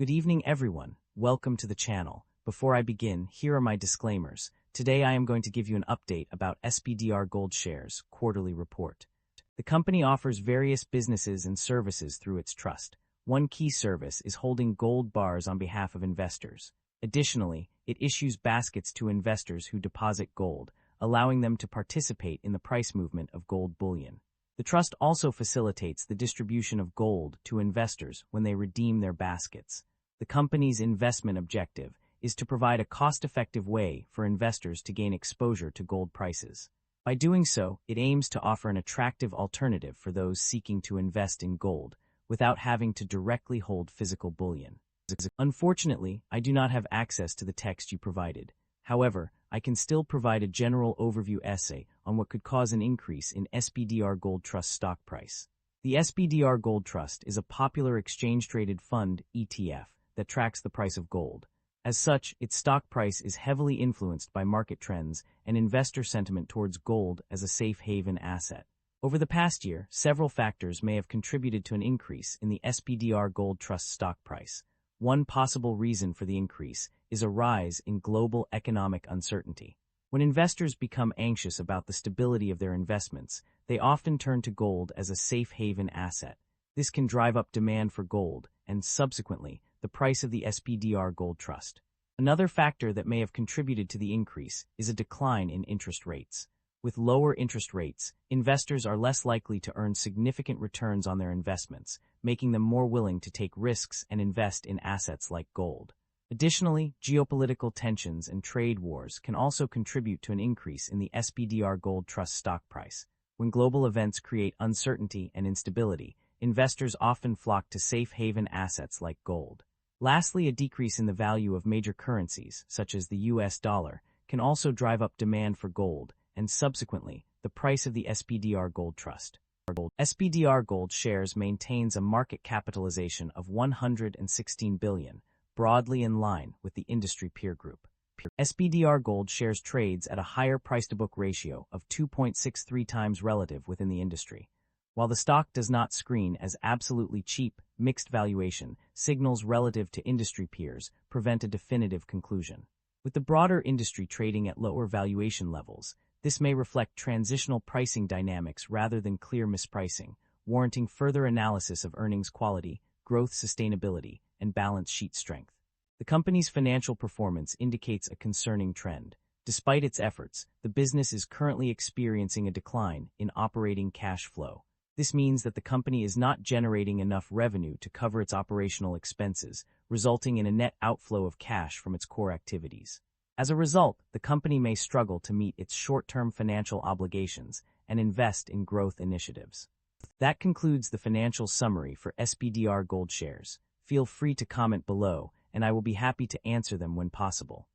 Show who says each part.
Speaker 1: Good evening, everyone. Welcome to the channel. Before I begin, here are my disclaimers. Today I am going to give you an update about SPDR Gold Shares quarterly report. The company offers various businesses and services through its trust. One key service is holding gold bars on behalf of investors. Additionally, it issues baskets to investors who deposit gold, allowing them to participate in the price movement of gold bullion. The trust also facilitates the distribution of gold to investors when they redeem their baskets. The company's investment objective is to provide a cost-effective way for investors to gain exposure to gold prices. By doing so, it aims to offer an attractive alternative for those seeking to invest in gold without having to directly hold physical bullion. Unfortunately, I do not have access to the text you provided. However, I can still provide a general overview essay on what could cause an increase in SPDR Gold Trust stock price. The SPDR Gold Trust is a popular exchange-traded fund ETF that tracks the price of gold. As such, its stock price is heavily influenced by market trends and investor sentiment towards gold as a safe haven asset. Over the past year, several factors may have contributed to an increase in the SPDR Gold Trust stock price. One possible reason for the increase is a rise in global economic uncertainty. When investors become anxious about the stability of their investments, they often turn to gold as a safe haven asset. This can drive up demand for gold and, subsequently, the price of the SPDR Gold Trust. Another factor that may have contributed to the increase is a decline in interest rates. With lower interest rates, investors are less likely to earn significant returns on their investments, making them more willing to take risks and invest in assets like gold. Additionally, geopolitical tensions and trade wars can also contribute to an increase in the SPDR Gold Trust stock price. When global events create uncertainty and instability, investors often flock to safe haven assets like gold. Lastly, a decrease in the value of major currencies, such as the US dollar, can also drive up demand for gold and, subsequently, the price of the SPDR Gold Trust. SPDR Gold Shares maintains a market capitalization of $116 billion, broadly in line with the industry peer group. SPDR Gold Shares trades at a higher price-to-book ratio of 2.63 times relative within the industry. While the stock does not screen as absolutely cheap, mixed valuation signals relative to industry peers prevent a definitive conclusion. With the broader industry trading at lower valuation levels, this may reflect transitional pricing dynamics rather than clear mispricing, warranting further analysis of earnings quality, growth sustainability, and balance sheet strength. The company's financial performance indicates a concerning trend. Despite its efforts, the business is currently experiencing a decline in operating cash flow. This means that the company is not generating enough revenue to cover its operational expenses, resulting in a net outflow of cash from its core activities. As a result, the company may struggle to meet its short-term financial obligations and invest in growth initiatives. That concludes the financial summary for SPDR Gold Shares. Feel free to comment below, and I will be happy to answer them when possible.